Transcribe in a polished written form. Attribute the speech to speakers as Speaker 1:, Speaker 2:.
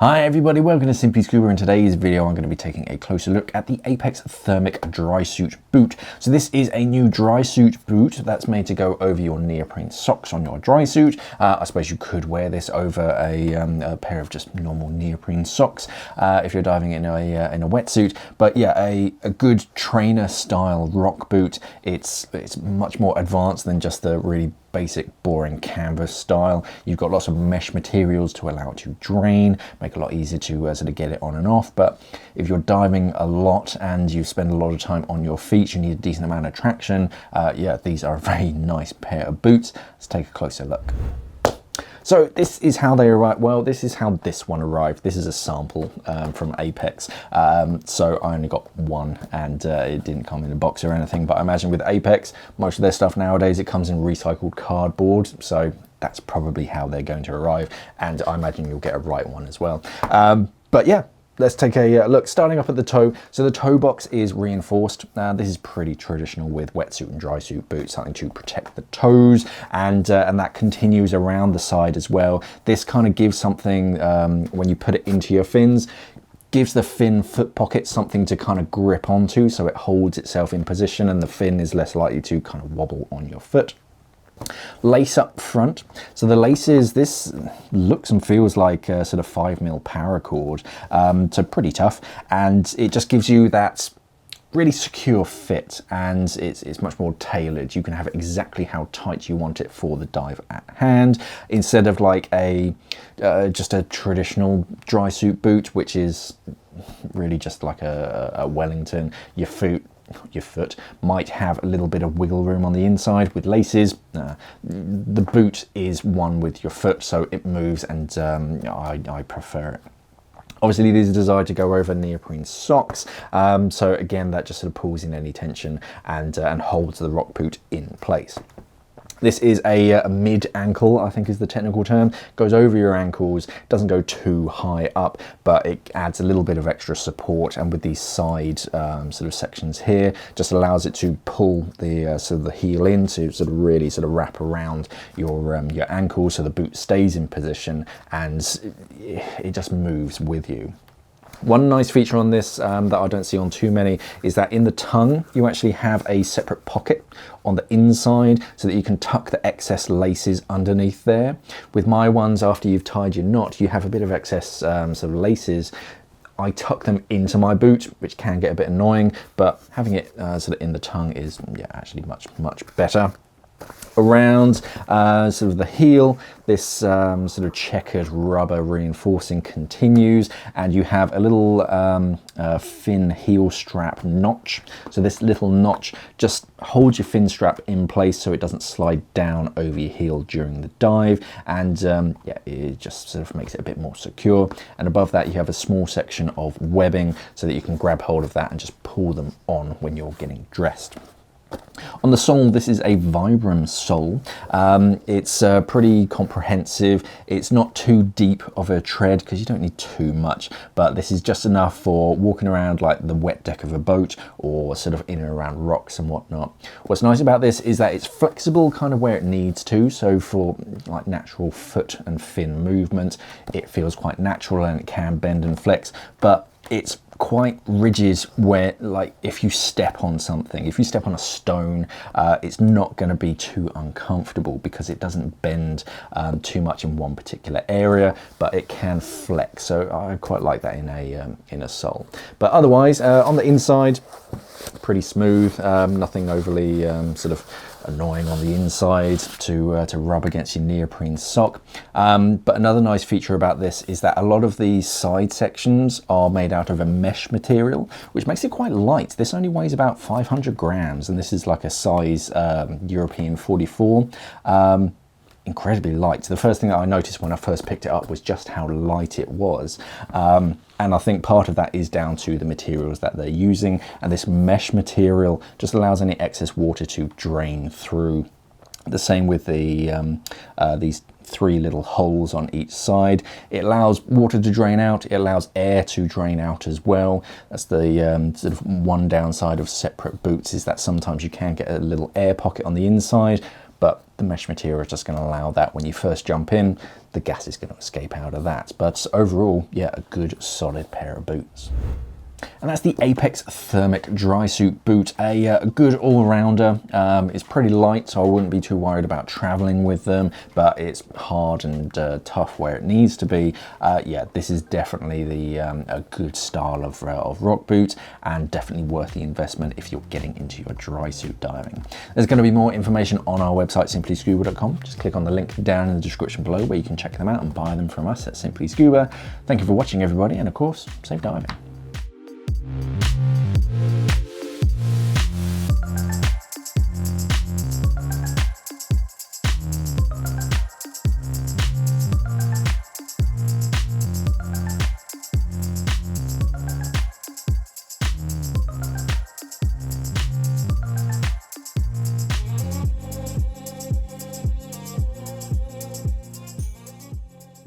Speaker 1: Hi everybody, welcome to Simply Scuba. In today's video I'm going to be taking a closer look at the Apeks Thermiq Drysuit boot. So this is a new drysuit boot that's made to go over your neoprene socks on your drysuit. I suppose you could wear this over a pair of just normal neoprene socks if you're diving in a wetsuit. But yeah, a good trainer style rock boot. It's much more advanced than just the really basic boring canvas style. You've got lots of mesh materials to allow it to drain, make it a lot easier to sort of get it on and off. But if you're diving a lot and you spend a lot of time on your feet, you need a decent amount of traction. Yeah, these are a very nice pair of boots. Let's take a closer look. So this is how they arrived. Well, this is how this one arrived. This is a sample from Apeks. So I only got one and it didn't come in a box or anything. But I imagine with Apeks, most of their stuff nowadays, it comes in recycled cardboard. So that's probably how they're going to arrive. And I imagine you'll get a right one as well. But yeah. Let's take a look, starting up at the toe. So the toe box is reinforced. This is pretty traditional with wetsuit and drysuit boots, something to protect the toes, and that continues around the side as well. This kind of gives something, when you put it into your fins, gives the fin foot pocket something to kind of grip onto, so it holds itself in position and the fin is less likely to kind of wobble on your foot. Lace up front. So the laces, this looks and feels like a sort of 5mm paracord, so pretty tough, and it just gives you that really secure fit, and it's much more tailored. You can have it exactly how tight you want it for the dive at hand, instead of like a just a traditional drysuit boot, which is really just like a Wellington. Your foot might have a little bit of wiggle room on the inside. With laces, the boot is one with your foot, so it moves, and I prefer it. Obviously these are designed to go over neoprene socks, so again that just sort of pulls in any tension and holds the rock boot in place. This is a mid-ankle, I think is the technical term. Goes over your ankles, doesn't go too high up, but it adds a little bit of extra support. And with these side sort of sections here, just allows it to pull the sort of the heel in to sort of really sort of wrap around your ankle, so the boot stays in position and it just moves with you. One nice feature on this that I don't see on too many is that in the tongue you actually have a separate pocket on the inside so that you can tuck the excess laces underneath there. With my ones, after you've tied your knot, you have a bit of excess sort of laces. I tuck them into my boot, which can get a bit annoying, but having it sort of in the tongue is actually much better. Around sort of the heel, this sort of checkered rubber reinforcing continues, and you have a little fin heel strap notch. So this little notch just holds your fin strap in place so it doesn't slide down over your heel during the dive, and yeah, it just sort of makes it a bit more secure. And above that you have a small section of webbing so that you can grab hold of that and just pull them on when you're getting dressed. On the sole, this is a Vibram sole. It's pretty comprehensive. It's not too deep of a tread because you don't need too much, but this is just enough for walking around like the wet deck of a boat or sort of in and around rocks and whatnot. What's nice about this is that it's flexible kind of where it needs to, so for like natural foot and fin movement, it feels quite natural and it can bend and flex, but it's quite rigid where, like, if you step on something, if you step on a stone, it's not going to be too uncomfortable because it doesn't bend too much in one particular area, but it can flex. So I quite like that in a sole. But otherwise, on the inside, pretty smooth, nothing overly sort of annoying on the inside to rub against your neoprene sock. But another nice feature about this is that a lot of these side sections are made out of a mesh material, which makes it quite light. This only weighs about 500 grams, and this is like a size European 44. Incredibly light. The first thing that I noticed when I first picked it up was just how light it was. And I think part of that is down to the materials that they're using, and this mesh material just allows any excess water to drain through. The same with the these three little holes on each side. It allows water to drain out, it allows air to drain out as well. That's the sort of one downside of separate boots, is that sometimes you can get a little air pocket on the inside. but the mesh material is just going to allow that when you first jump in, the gas is going to escape out of that. But overall, yeah, a good solid pair of boots. And that's the Apeks Thermiq Drysuit boot, a good all-rounder. It's pretty light, so I wouldn't be too worried about traveling with them, but it's hard and tough where it needs to be. Yeah, this is definitely a good style of rock boot, and definitely worth the investment if you're getting into your dry suit diving. There's going to be more information on our website, simplyscuba.com. Just click on the link down in the description below where you can check them out and buy them from us at Simply Scuba. Thank you for watching, everybody, and of course, safe diving.